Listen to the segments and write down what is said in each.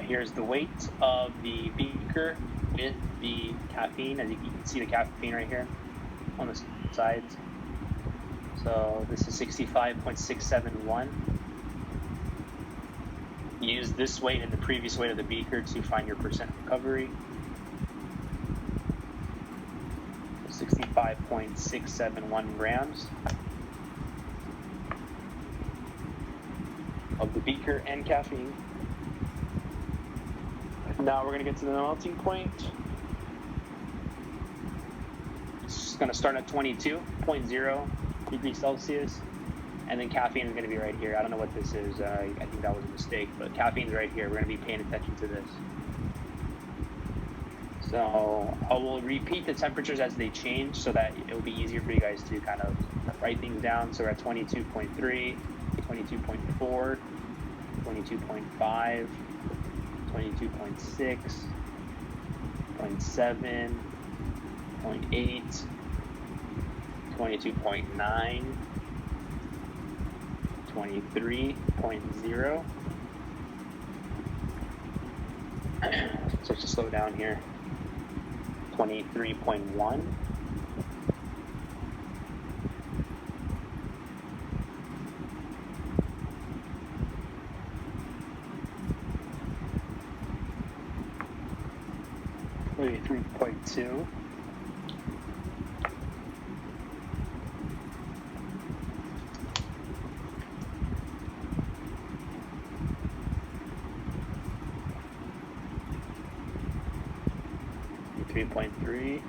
Here's the weight of the beaker with the caffeine. As you can see the caffeine right here on the sides. So this is 65.671. Use this weight and the previous weight of the beaker to find your percent recovery. 65.671 grams of the beaker and caffeine. Now we're going to get to the melting point. It's going to start at 22.0 degrees Celsius, and then caffeine is going to be right here. I don't know what this is. I think that was a mistake, but caffeine's right here. We're going to be paying attention to this. So I will repeat the temperatures as they change so that it will be easier for you guys to kind of write things down. So we're at 22.3, 22.4, 22.5, 22.6, 0.7, 0.8, 22.9, 23.0. So just slow down here. 23.1. Maybe 3.2. 3.3.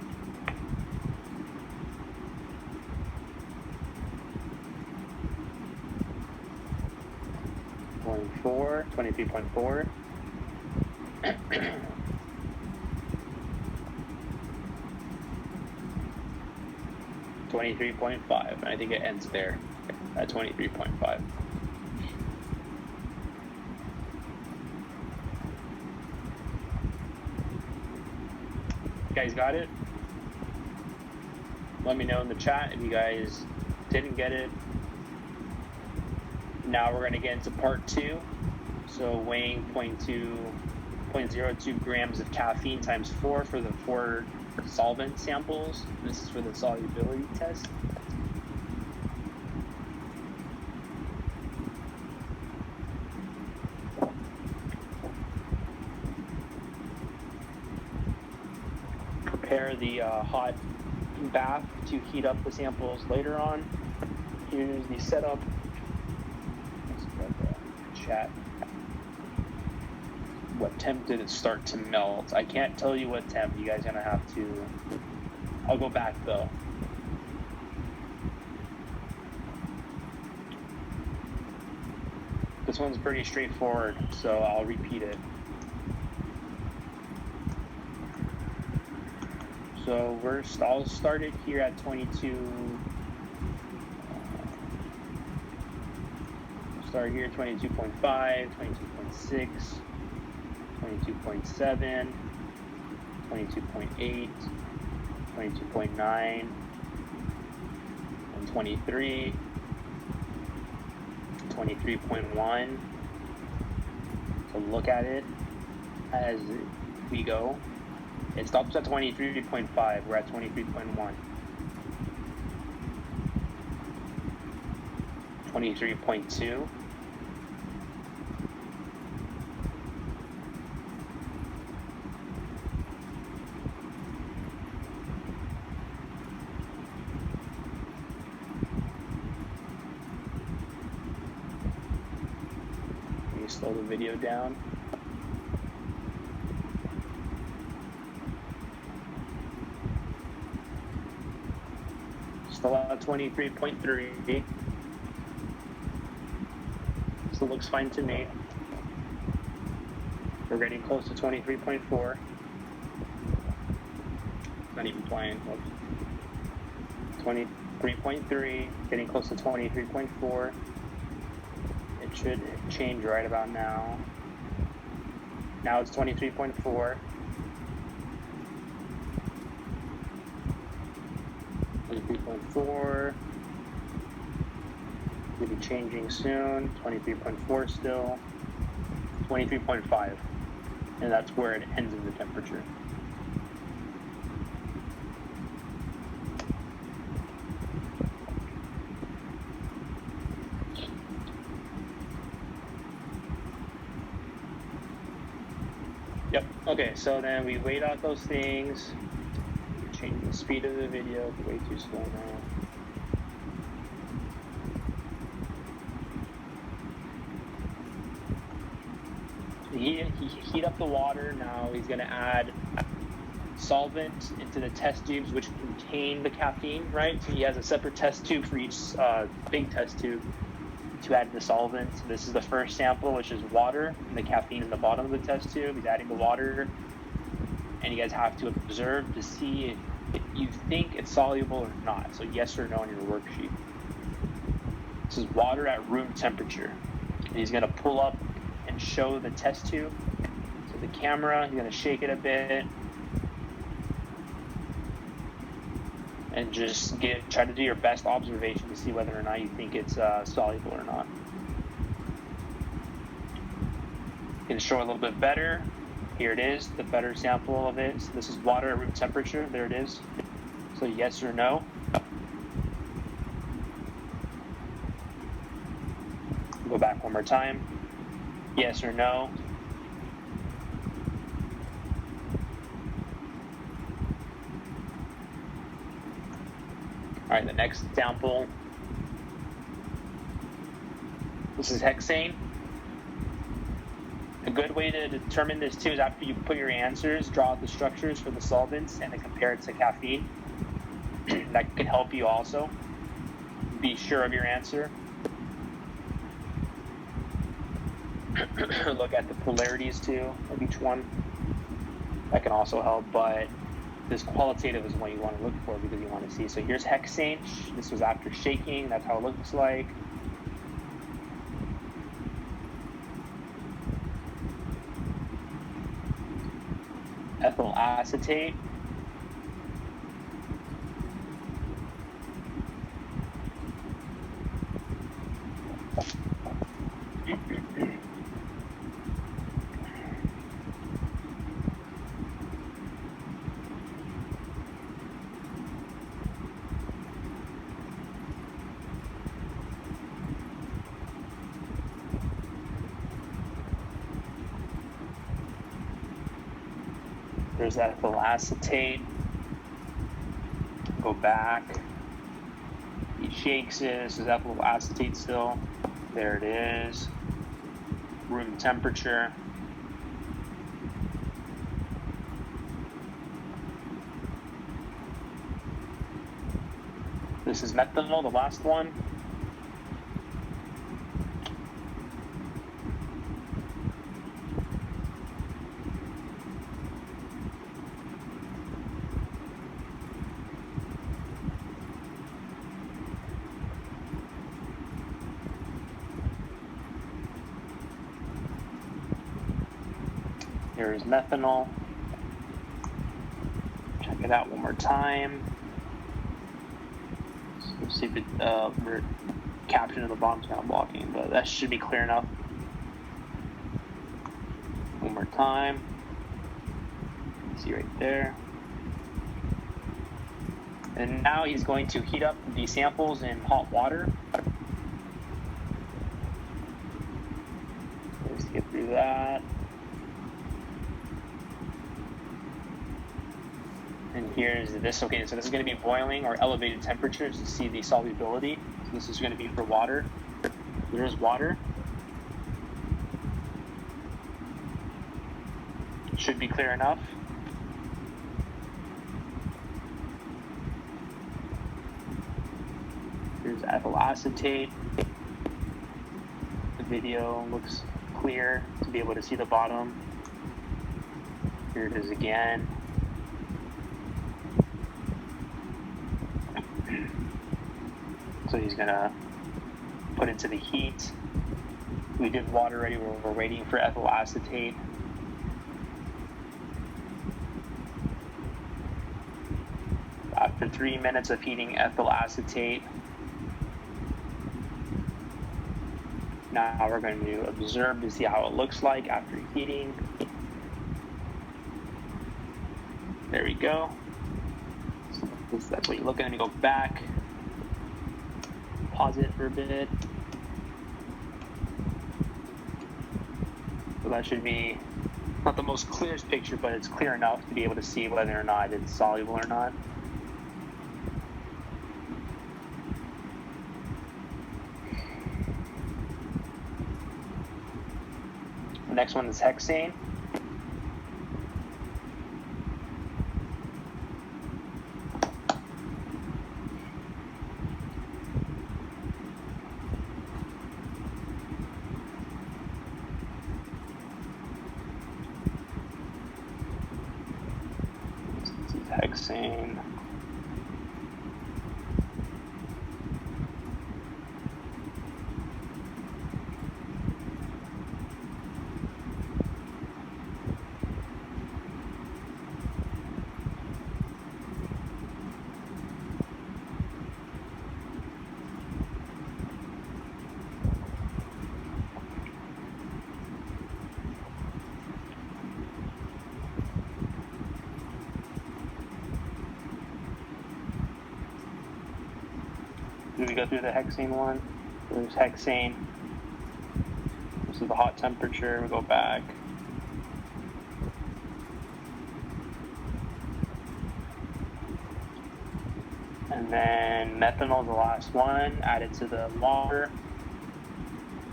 23.4. 23.5, and I think it ends there at 23.5. You guys got it? Let me know in the chat if you guys didn't get it. Now we're going to get into part 2. So weighing 0.02 grams of caffeine times 4 for the 4 solvent samples. This is for the solubility test. Prepare the hot bath to heat up the samples later on. Here's the setup. Let's grab the chat. What temp did it start to melt? I can't tell you what temp. You guys are gonna have to. I'll go back though. This one's pretty straightforward, so I'll repeat it. So I'll start it here at 22. Start here 22.5, 22.6. 22.7, 22.8, 22.9, and 23, 23.1. So look at it as we go. It stops at 23.5. We're at 23.1. 23.2. 23.1. Slow the video down. Still at 23.3. So it looks fine to me. We're getting close to 23.4. Not even playing. 23.3, getting close to 23.4. It should change right about now. Now it's 23.4. 23.4. Will be changing soon. 23.4 still. 23.5. and that's where it ends in the temperature. Yep, okay, so then we weighed out those things. Change the speed of the video, it's way too slow now. He heat up the water. Now he's going to add solvent into the test tubes, which contain the caffeine, right? So he has a separate test tube for each big test tube to add the solvent. So this is the first sample, which is water, and the caffeine in the bottom of the test tube. He's adding the water, and you guys have to observe to see if you think it's soluble or not. So yes or no on your worksheet. This is water at room temperature. And he's going to pull up and show the test tube to the camera. You're going to shake it a bit and just try to do your best observation to see whether or not you think it's soluble or not. You can show a little bit better. Here it is, the better sample of it. So this is water at room temperature. There it is. So yes or no. Go back one more time. Yes or no. All right, the next sample. This is hexane. A good way to determine this too is after you put your answers, draw out the structures for the solvents and then compare it to caffeine. That can help you also be sure of your answer. Look at the polarities too of each one. That can also help, but this qualitative is what you want to look for because you want to see. So here's hexane. This was after shaking. That's how it looks like. Ethyl acetate. There's ethyl acetate. Go back. He shakes it. This is ethyl acetate still. There it is. Room temperature. This is methanol, the last one. Here's methanol. Check it out one more time. So see if the caption at the bottom's kind of blocking, but that should be clear enough. One more time. See right there. And now he's going to heat up the samples in hot water. Let's get through that. And here's this. Okay, so this is going to be boiling or elevated temperatures to see the solubility. So this is going to be for water. There's water. Should be clear enough. Here's ethyl acetate. The video looks clear to be able to see the bottom. Here it is again. So he's gonna put it to the heat. We did water already, we're waiting for ethyl acetate. After 3 minutes of heating ethyl acetate, now we're going to observe to see how it looks like after heating. go. So that's what you look at, and you go back. Pause it for a bit. So that should be not the most clearest picture, but it's clear enough to be able to see whether or not it's soluble or not. The next one is hexane. This is hexane. Do we go through the hexane one? There's hexane. This is the hot temperature. We go back. And then methanol is the last one. Add it to the water.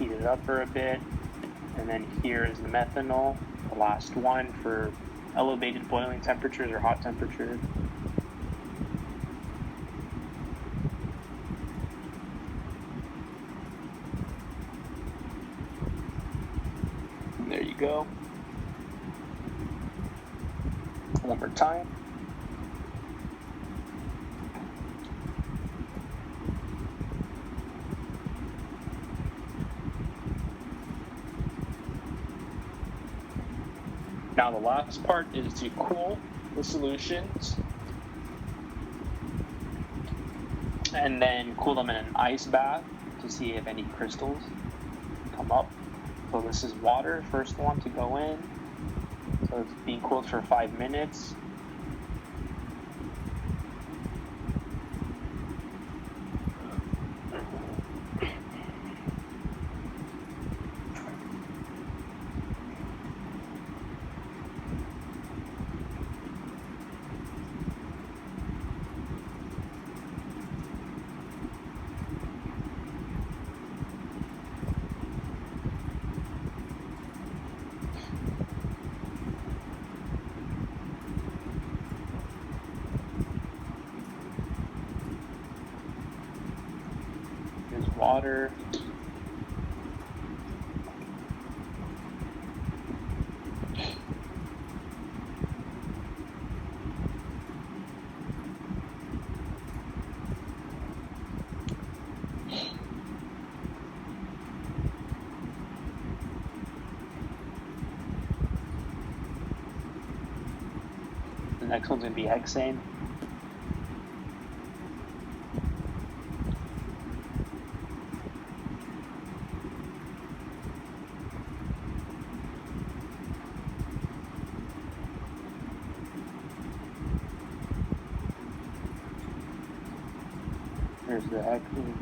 Heat it up for a bit. And then here is the methanol, the last one for elevated boiling temperatures or hot temperatures. And there you go. One more time. Now the last part is to cool the solutions and then cool them in an ice bath to see if any crystals come up. So this is water, first one to go in. So it's being cooled for 5 minutes. Here's water. The next one's going to be hexane. Here's the hexane.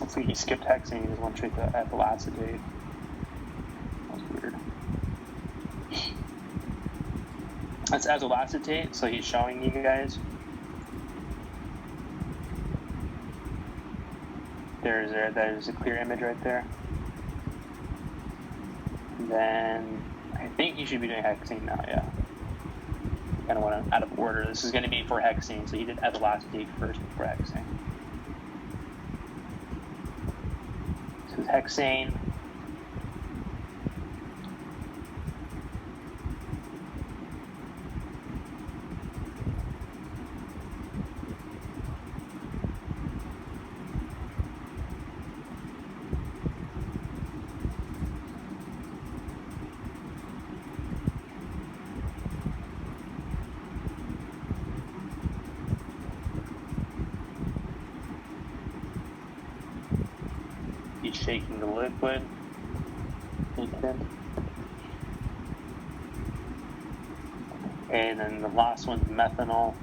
Looks like he skipped hexane, he just went straight to ethyl acetate. That's weird. That's ethyl acetate, so he's showing you guys. There's a clear image right there. And then I think you should be doing hexane now, yeah. Kind of went out of order. This is going to be for hexane, so he did ethyl acetate first before hexane. This is hexane. He's shaking the liquid. Okay. And then the last one's methanol.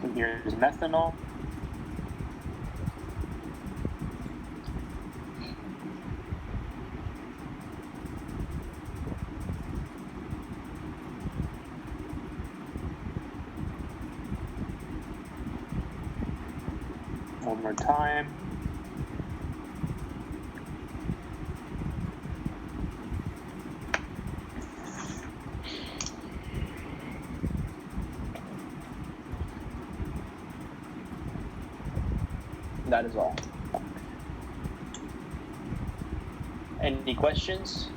So here's methanol. One more time. That is all. Any questions?